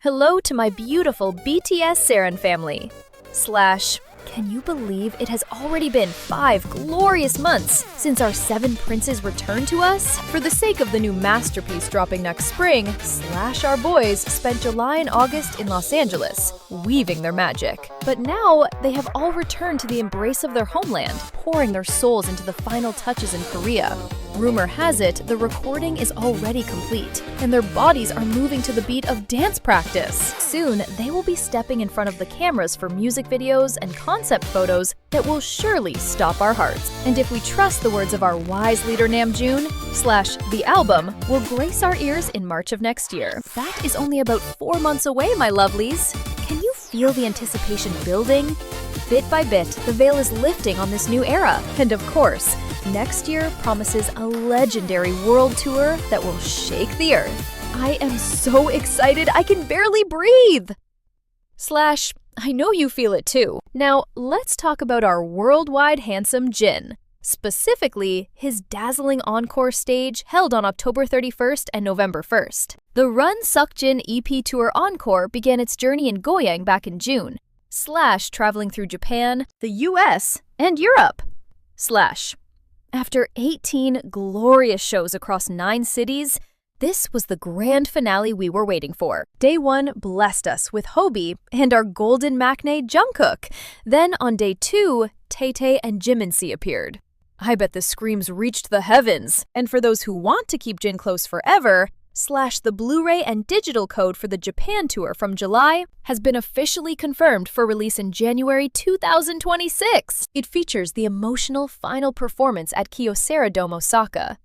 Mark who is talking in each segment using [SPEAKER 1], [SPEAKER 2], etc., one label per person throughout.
[SPEAKER 1] Hello to my beautiful BTS Saren family. Can you believe it has already been 5 glorious months since our 7 princes returned to us? For the sake of the new masterpiece dropping next spring, our boys spent July and August in Los Angeles, weaving their magic. But now, they have all returned to the embrace of their homeland, pouring their souls into the final touches in Korea. Rumor has it, the recording is already complete, and their bodies are moving to the beat of dance practice. Soon, they will be stepping in front of the cameras for music videos and concept photos that will surely stop our hearts. And if we trust the words of our wise leader Namjoon, the album will grace our ears in March of next year. That is only about 4 months away, my lovelies. Can you feel the anticipation building? Bit by bit, the veil is lifting on this new era. And of course, next year promises a legendary world tour that will shake the earth. I am so excited I can barely breathe! I know you feel it too. Now, let's talk about our worldwide handsome Jin. Specifically, his dazzling encore stage held on October 31st and November 1st. The Run Seokjin EP Tour Encore began its journey in Goyang back in June, traveling through Japan, the US, and Europe. After 18 glorious shows across 9 cities, this was the grand finale we were waiting for. Day 1 blessed us with Hobie and our golden maknae Jungkook. Then on day 2, Tay-Tay and Jimin appeared. I bet the screams reached the heavens. And for those who want to keep Jin close forever, the Blu-ray and digital code for the Japan tour from July has been officially confirmed for release in January 2026. It features the emotional final performance at Kyocera Dome Osaka,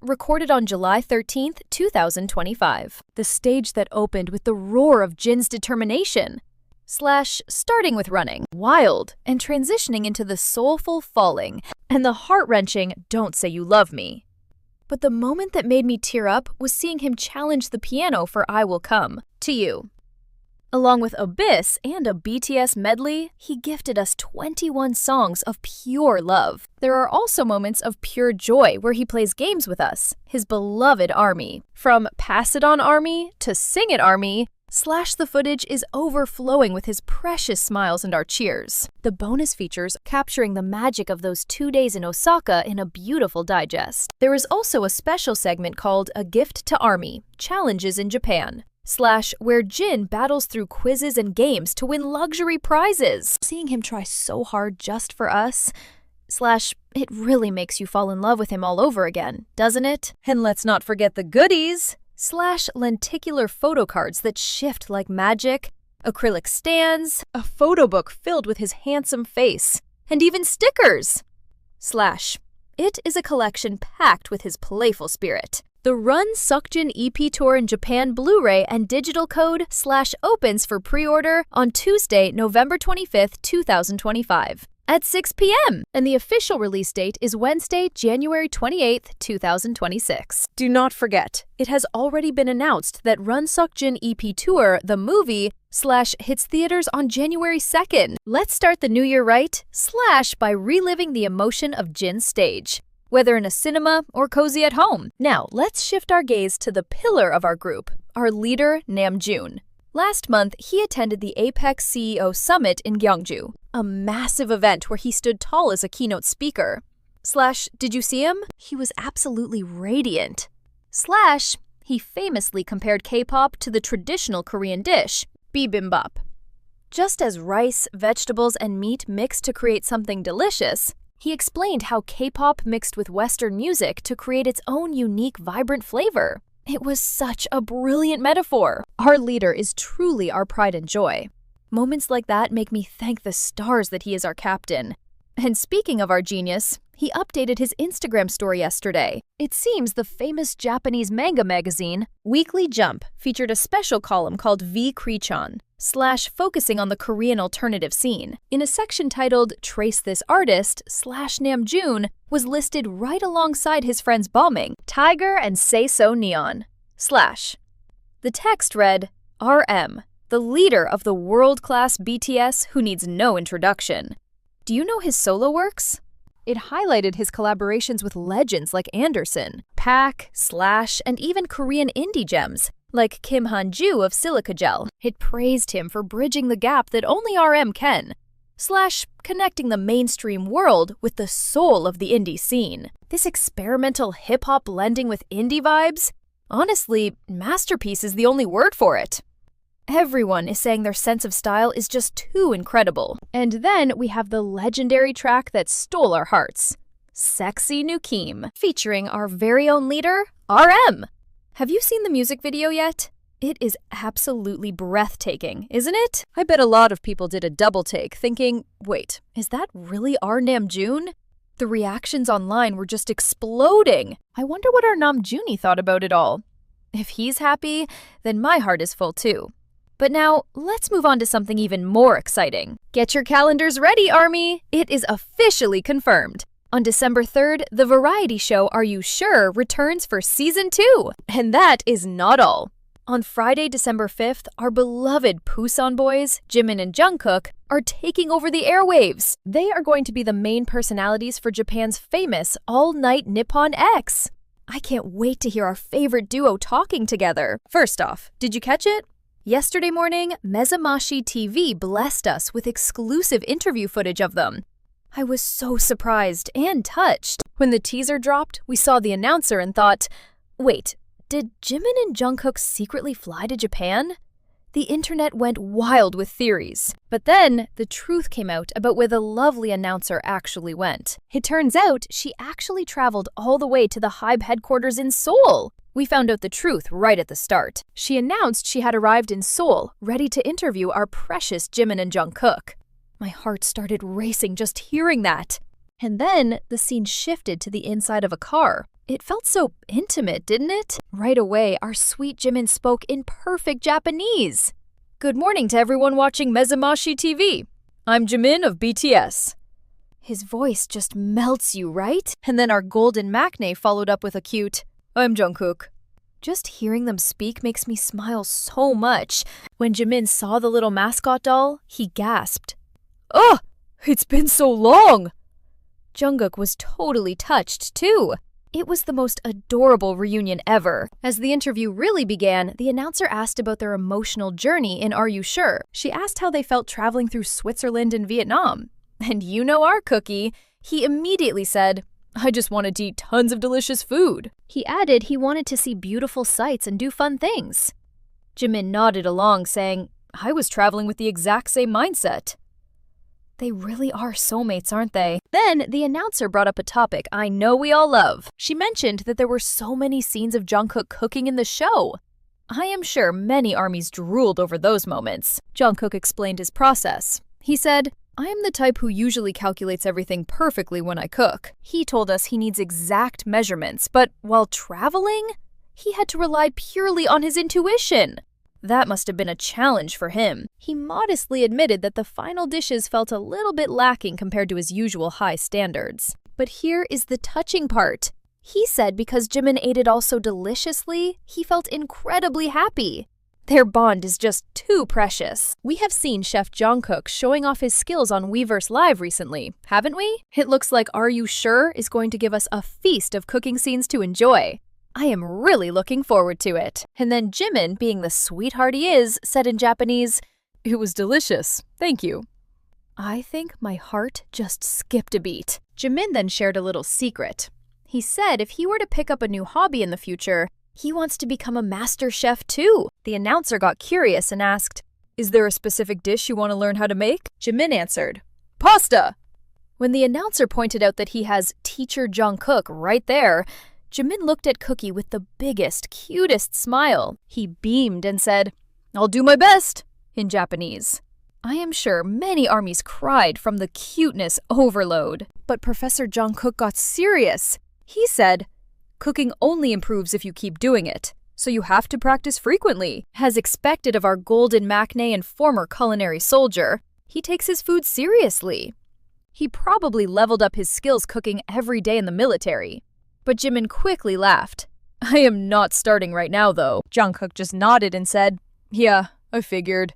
[SPEAKER 1] recorded on July 13th, 2025. The stage that opened with the roar of Jin's determination, starting with running, wild, and transitioning into the soulful falling, and the heart-wrenching Don't Say You Love Me. But the moment that made me tear up was seeing him challenge the piano for I Will Come, to You. Along with Abyss and a BTS medley, he gifted us 21 songs of pure love. There are also moments of pure joy where he plays games with us, his beloved ARMY. From Pass It On ARMY to Sing It ARMY, the footage is overflowing with his precious smiles and our cheers. The bonus features capturing the magic of those 2 days in Osaka in a beautiful digest. There is also a special segment called A Gift to ARMY, Challenges in Japan, where Jin battles through quizzes and games to win luxury prizes. Seeing him try so hard just for us, it really makes you fall in love with him all over again, doesn't it? And let's not forget the goodies! Lenticular photo cards that shift like magic, acrylic stands, a photo book filled with his handsome face, and even stickers! It is a collection packed with his playful spirit. The Run Seokjin EP Tour in Japan Blu-ray and digital code opens for pre-order on Tuesday, November 25th, 2025. At 6 p.m., and the official release date is Wednesday, January 28th, 2026. Do not forget, it has already been announced that Run Seokjin EP Tour, the movie, hits theaters on January 2nd. Let's start the new year right, by reliving the emotion of Jin's stage, whether in a cinema or cozy at home. Now, let's shift our gaze to the pillar of our group, our leader, Namjoon. Last month, he attended the Apex CEO Summit in Gyeongju, a massive event where he stood tall as a keynote speaker. Did you see him? He was absolutely radiant. He famously compared K-pop to the traditional Korean dish, bibimbap. Just as rice, vegetables, and meat mix to create something delicious, he explained how K-pop mixed with Western music to create its own unique, vibrant flavor. It was such a brilliant metaphor. Our leader is truly our pride and joy. Moments like that make me thank the stars that he is our captain. And speaking of our genius, he updated his Instagram story yesterday. It seems the famous Japanese manga magazine, Weekly Jump, featured a special column called V Krichan, focusing on the Korean alternative scene. In a section titled Trace This Artist, Namjoon was listed right alongside his friends Bombing, Tiger, and Say So Neon. The text read, RM, the leader of the world-class BTS who needs no introduction. Do you know his solo works? It highlighted his collaborations with legends like Anderson, Pac, Slash, and even Korean indie gems, like Kim Han-ju of Silica Gel. It praised him for bridging the gap that only RM can, / connecting the mainstream world with the soul of the indie scene. This experimental hip-hop blending with indie vibes? Honestly, masterpiece is the only word for it. Everyone is saying their sense of style is just too incredible. And then we have the legendary track that stole our hearts, Sexy Nukim, featuring our very own leader, RM. Have you seen the music video yet? It is absolutely breathtaking, isn't it? I bet a lot of people did a double take, thinking, wait, is that really our Namjoon? The reactions online were just exploding. I wonder what our Namjoon thought about it all. If he's happy, then my heart is full too. But now, let's move on to something even more exciting. Get your calendars ready, Army! It is officially confirmed. On December 3rd, the variety show Are You Sure returns for Season 2. And that is not all. On Friday, December 5th, our beloved Busan boys, Jimin and Jungkook, are taking over the airwaves. They are going to be the main personalities for Japan's famous all-night Nippon X. I can't wait to hear our favorite duo talking together. First off, did you catch it? Yesterday morning, Mezamashi TV blessed us with exclusive interview footage of them. I was so surprised and touched. When the teaser dropped, we saw the announcer and thought, wait, did Jimin and Jungkook secretly fly to Japan? The internet went wild with theories. But then, the truth came out about where the lovely announcer actually went. It turns out she actually traveled all the way to the HYBE headquarters in Seoul. We found out the truth right at the start. She announced she had arrived in Seoul, ready to interview our precious Jimin and Jungkook. My heart started racing just hearing that. And then the scene shifted to the inside of a car. It felt so intimate, didn't it? Right away, our sweet Jimin spoke in perfect Japanese. Good morning to everyone watching Mezamashi TV. I'm Jimin of BTS. His voice just melts you, right? And then our golden maknae followed up with a cute, I'm Jungkook. Just hearing them speak makes me smile so much. When Jimin saw the little mascot doll, he gasped. Oh, it's been so long! Jungkook was totally touched, too. It was the most adorable reunion ever. As the interview really began, the announcer asked about their emotional journey in Are You Sure? She asked how they felt traveling through Switzerland and Vietnam. And you know our cookie. He immediately said, I just wanted to eat tons of delicious food. He added he wanted to see beautiful sights and do fun things. Jimin nodded along, saying, I was traveling with the exact same mindset. They really are soulmates, aren't they? Then the announcer brought up a topic I know we all love. She mentioned that there were so many scenes of Jungkook cooking in the show. I am sure many armies drooled over those moments. Jungkook explained his process. He said, I am the type who usually calculates everything perfectly when I cook. He told us he needs exact measurements, but while traveling, he had to rely purely on his intuition. That must have been a challenge for him. He modestly admitted that the final dishes felt a little bit lacking compared to his usual high standards. But here is the touching part. He said because Jimin ate it all so deliciously, he felt incredibly happy. Their bond is just too precious. We have seen Chef Jungkook showing off his skills on Weverse Live recently, haven't we? It looks like Are You Sure is going to give us a feast of cooking scenes to enjoy. I am really looking forward to it. And then Jimin, being the sweetheart he is, said in Japanese, It was delicious. Thank you. I think my heart just skipped a beat. Jimin then shared a little secret. He said if he were to pick up a new hobby in the future, he wants to become a master chef too. The announcer got curious and asked, Is there a specific dish you want to learn how to make? Jimin answered, Pasta! When the announcer pointed out that he has Teacher Jungkook right there, Jimin looked at Cookie with the biggest, cutest smile. He beamed and said, I'll do my best, in Japanese. I am sure many armies cried from the cuteness overload. But Professor Jungkook got serious. He said, Cooking only improves if you keep doing it, so you have to practice frequently. As expected of our golden maknae and former culinary soldier, he takes his food seriously. He probably leveled up his skills cooking every day in the military. But Jimin quickly laughed. I am not starting right now, though. Jungkook just nodded and said, Yeah, I figured.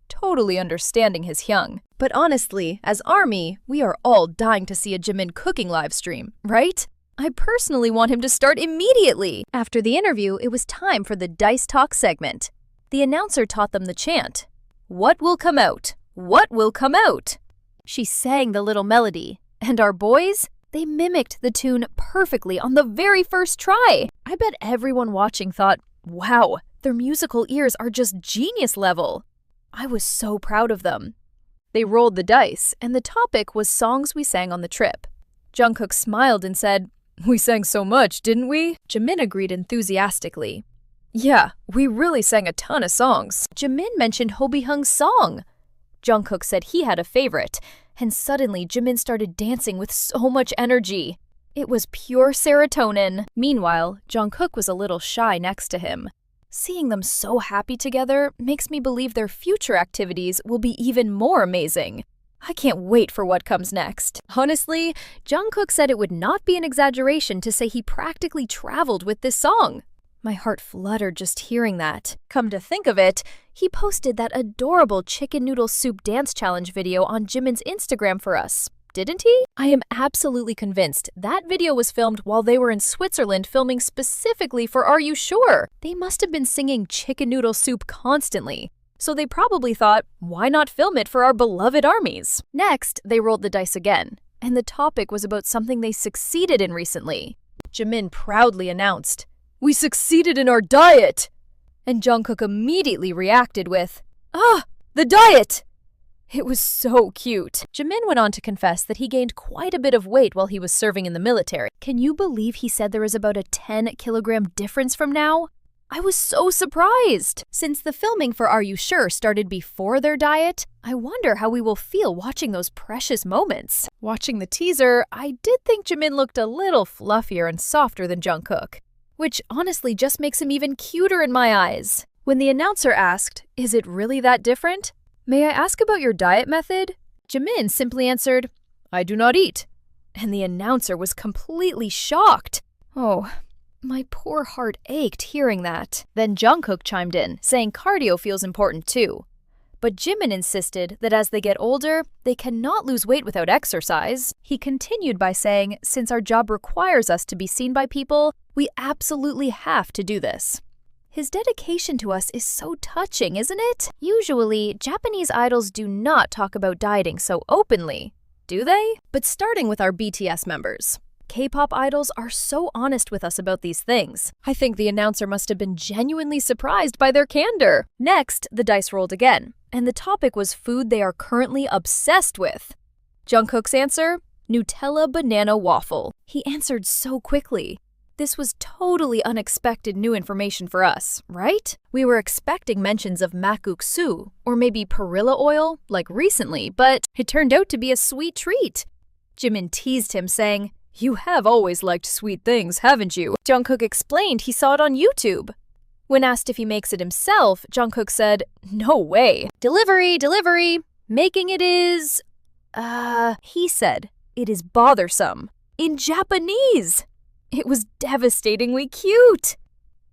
[SPEAKER 1] Totally understanding his hyung. But honestly, as ARMY, we are all dying to see a Jimin cooking livestream, right? I personally want him to start immediately. After the interview, it was time for the Dice Talk segment. The announcer taught them the chant. What will come out? What will come out? She sang the little melody, and our boys, they mimicked the tune perfectly on the very first try. I bet everyone watching thought, wow, their musical ears are just genius level. I was so proud of them. They rolled the dice, and the topic was songs we sang on the trip. Jungkook smiled and said, "We sang so much, didn't we?" Jimin agreed enthusiastically. "Yeah, we really sang a ton of songs." Jimin mentioned Hobie Hung's song. Jungkook said he had a favorite, and suddenly Jimin started dancing with so much energy. It was pure serotonin. Meanwhile, Jungkook was a little shy next to him. Seeing them so happy together makes me believe their future activities will be even more amazing. I can't wait for what comes next. Honestly, Jungkook said it would not be an exaggeration to say he practically traveled with this song. My heart fluttered just hearing that. Come to think of it, he posted that adorable chicken noodle soup dance challenge video on Jimin's Instagram for us, didn't he? I am absolutely convinced that video was filmed while they were in Switzerland filming specifically for Are You Sure? They must have been singing chicken noodle soup constantly. So they probably thought, why not film it for our beloved armies? Next, they rolled the dice again, and the topic was about something they succeeded in recently. Jimin proudly announced, "We succeeded in our diet!" And Jungkook immediately reacted with, the diet! It was so cute. Jimin went on to confess that he gained quite a bit of weight while he was serving in the military. Can you believe he said there is about a 10-kilogram difference from now? I was so surprised! Since the filming for Are You Sure started before their diet, I wonder how we will feel watching those precious moments. Watching the teaser, I did think Jimin looked a little fluffier and softer than Jungkook, which honestly just makes him even cuter in my eyes. When the announcer asked, "Is it really that different? May I ask about your diet method?" Jimin simply answered, "I do not eat." And the announcer was completely shocked. Oh, my poor heart ached hearing that. Then Jungkook chimed in, saying cardio feels important too. But Jimin insisted that as they get older, they cannot lose weight without exercise. He continued by saying, since our job requires us to be seen by people, we absolutely have to do this. His dedication to us is so touching, isn't it? Usually, Japanese idols do not talk about dieting so openly, do they? But starting with our BTS members. K-pop idols are so honest with us about these things. I think the announcer must have been genuinely surprised by their candor. Next, the dice rolled again, and the topic was food they are currently obsessed with. Jungkook's answer? Nutella banana waffle. He answered so quickly. This was totally unexpected new information for us, right? We were expecting mentions of makguksu, or maybe perilla oil, like recently, but it turned out to be a sweet treat. Jimin teased him, saying, "You have always liked sweet things, haven't you?" Jungkook explained he saw it on YouTube. When asked if he makes it himself, Jungkook said, "No way. Delivery, delivery. Making it is..." He said, "It is bothersome." In Japanese! It was devastatingly cute.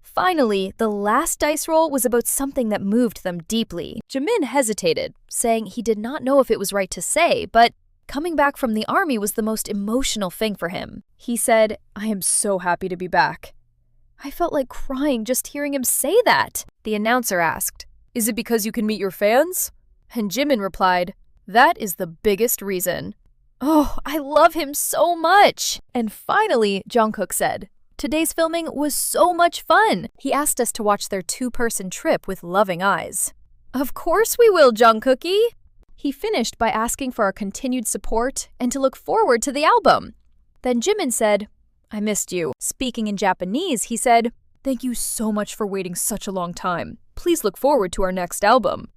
[SPEAKER 1] Finally, the last dice roll was about something that moved them deeply. Jimin hesitated, saying he did not know if it was right to say, but coming back from the army was the most emotional thing for him. He said, "I am so happy to be back." I felt like crying just hearing him say that. The announcer asked, "Is it because you can meet your fans?" And Jimin replied, "That is the biggest reason." Oh, I love him so much! And finally, Jungkook said, "Today's filming was so much fun." He asked us to watch their two-person trip with loving eyes. Of course we will, Jungkookie! He finished by asking for our continued support and to look forward to the album. Then Jimin said, "I missed you." Speaking in Japanese, he said, "Thank you so much for waiting such a long time. Please look forward to our next album."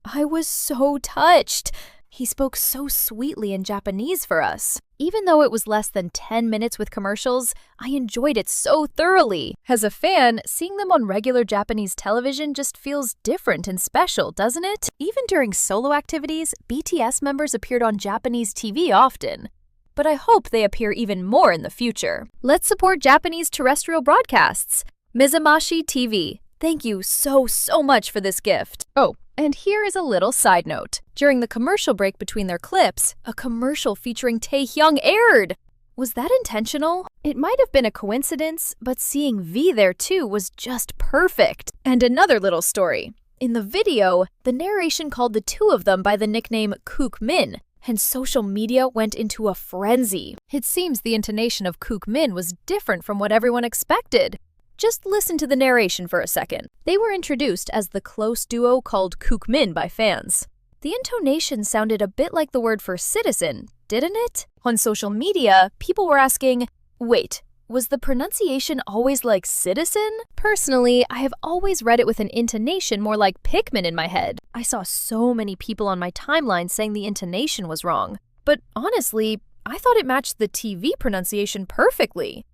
[SPEAKER 1] I was so touched. He spoke so sweetly in Japanese for us. Even though it was less than 10 minutes with commercials, I enjoyed it so thoroughly. As a fan, seeing them on regular Japanese television just feels different and special, doesn't it? Even during solo activities, BTS members appeared on Japanese TV often. But I hope they appear even more in the future. Let's support Japanese terrestrial broadcasts. Mizamashi TV. Thank you so much for this gift. Oh, and here is a little side note. During the commercial break between their clips, a commercial featuring Taehyung aired. Was that intentional? It might have been a coincidence, but seeing V there too was just perfect. And another little story. In the video, the narration called the two of them by the nickname Kook Min, and social media went into a frenzy. It seems the intonation of Kook Min was different from what everyone expected. Just listen to the narration for a second. They were introduced as the close duo called Kook Min by fans. The intonation sounded a bit like the word for citizen, didn't it? On social media, people were asking, wait, was the pronunciation always like citizen? Personally, I have always read it with an intonation more like Pikmin in my head. I saw so many people on my timeline saying the intonation was wrong. But honestly, I thought it matched the TV pronunciation perfectly.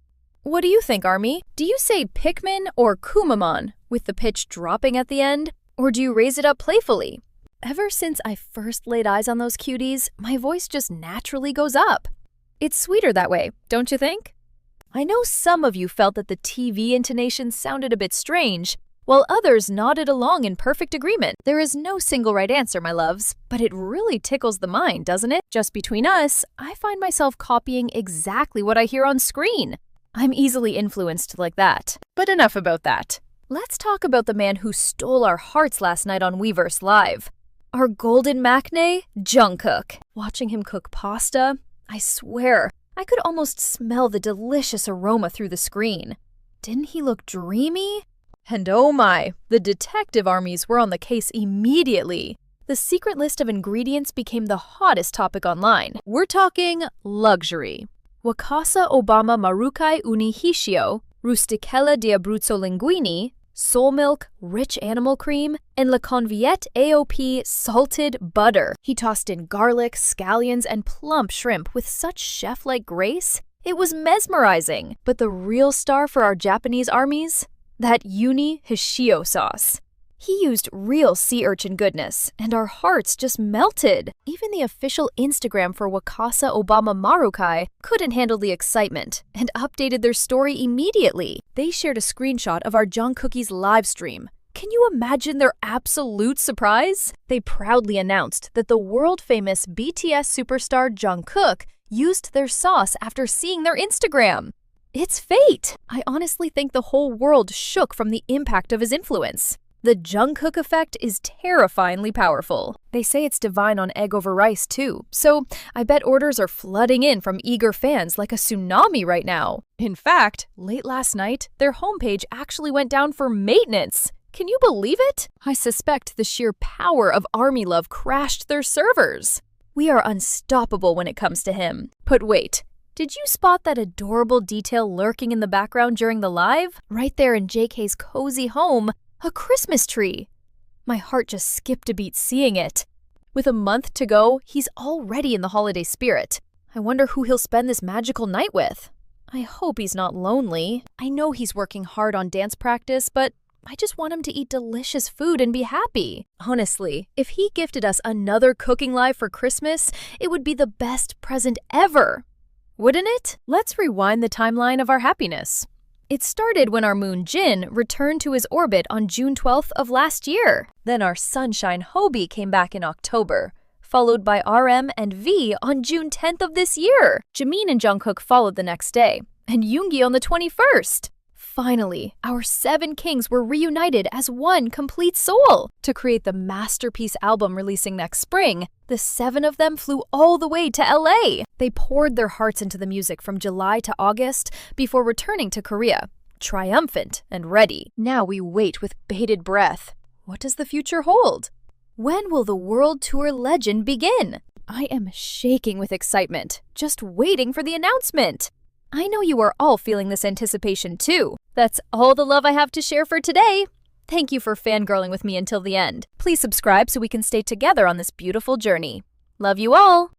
[SPEAKER 1] What do you think, Army? Do you say Pikmin or Kumamon, with the pitch dropping at the end? Or do you raise it up playfully? Ever since I first laid eyes on those cuties, my voice just naturally goes up. It's sweeter that way, don't you think? I know some of you felt that the TV intonation sounded a bit strange, while others nodded along in perfect agreement. There is no single right answer, my loves, but it really tickles the mind, doesn't it? Just between us, I find myself copying exactly what I hear on screen. I'm easily influenced like that. But enough about that. Let's talk about the man who stole our hearts last night on Weverse Live. Our golden maknae, Jungkook. Watching him cook pasta, I swear, I could almost smell the delicious aroma through the screen. Didn't he look dreamy? And oh my, the detective armies were on the case immediately. The secret list of ingredients became the hottest topic online. We're talking luxury. Wakasa Obama Marukai Unihishio, Rusticella di Abruzzo Linguini, soul milk, rich animal cream, and La Conviette AOP salted butter. He tossed in garlic, scallions, and plump shrimp with such chef-like grace. It was mesmerizing. But the real star for our Japanese armies? That Uni Hishio sauce. He used real sea urchin goodness, and our hearts just melted. Even the official Instagram for Wakasa Obama Marukai couldn't handle the excitement and updated their story immediately. They shared a screenshot of our Jungkook's live stream. Can you imagine their absolute surprise? They proudly announced that the world-famous BTS superstar Jungkook used their sauce after seeing their Instagram. It's fate! I honestly think the whole world shook from the impact of his influence. The Jungkook effect is terrifyingly powerful. They say it's divine on egg over rice too, so I bet orders are flooding in from eager fans like a tsunami right now. In fact, late last night, their homepage actually went down for maintenance. Can you believe it? I suspect the sheer power of ARMY love crashed their servers. We are unstoppable when it comes to him. But wait, did you spot that adorable detail lurking in the background during the live? Right there in JK's cozy home, a Christmas tree. My heart just skipped a beat seeing it. With a month to go, he's already in the holiday spirit. I wonder who he'll spend this magical night with. I hope he's not lonely. I know he's working hard on dance practice, but I just want him to eat delicious food and be happy. Honestly, if he gifted us another cooking live for Christmas, it would be the best present ever. Wouldn't it? Let's rewind the timeline of our happiness. It started when our moon Jin returned to his orbit on June 12th of last year. Then our sunshine Hobie came back in October, followed by RM and V on June 10th of this year. Jimin and Jungkook followed the next day, and Yoongi on the 21st. Finally, our 7 kings were reunited as one complete soul. To create the masterpiece album releasing next spring, the 7 of them flew all the way to LA. They poured their hearts into the music from July to August before returning to Korea, triumphant and ready. Now we wait with bated breath. What does the future hold? When will the world tour legend begin? I am shaking with excitement, just waiting for the announcement. I know you are all feeling this anticipation too. That's all the love I have to share for today. Thank you for fangirling with me until the end. Please subscribe so we can stay together on this beautiful journey. Love you all!